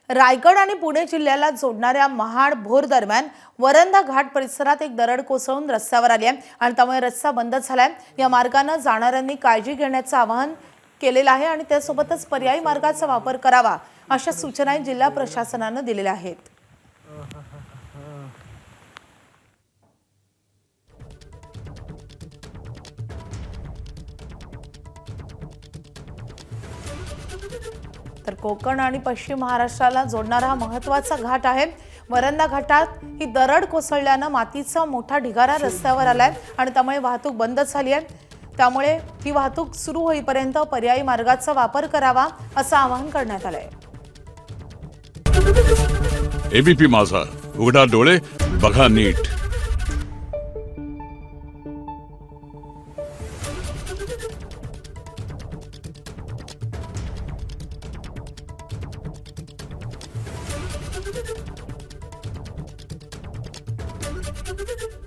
रायगड आणि पुणे जिल्ह्याला जोडणाऱ्या महाड भोर दरम्यान वरंधा घाट परिसरात एक दरड कोसळून रस्त्यावर आली आहे आणि त्यामुळे रस्ता बंद झालाय। या मार्गाने जाणाऱ्यांनी काळजी घेण्याचे आवाहन केलेले आहे आणि त्यासोबतच पर्यायी मार्गाचा वापर करावा अशा सूचना जिल्हा प्रशासनाने दिलेल्या आहेत। तर कोकण आणि पश्चिम महाराष्ट्राला जोडणारा हा महत्त्वाचा घाट आहे। वरंधा घाटात ही दरड कोसळल्याने मातीचा मोठा ढिगारा रस्त्यावर आलाय आणि त्यामुळे वाहतूक बंद झाली आहे। त्यामुळे ही वाहतूक सुरू होईपर्यंत पर्यायी मार्गाचा वापर करावा असं आवाहन करण्यात आलंय। एबीपी माझा, उघडा डोळे बघा नीट। Thank you.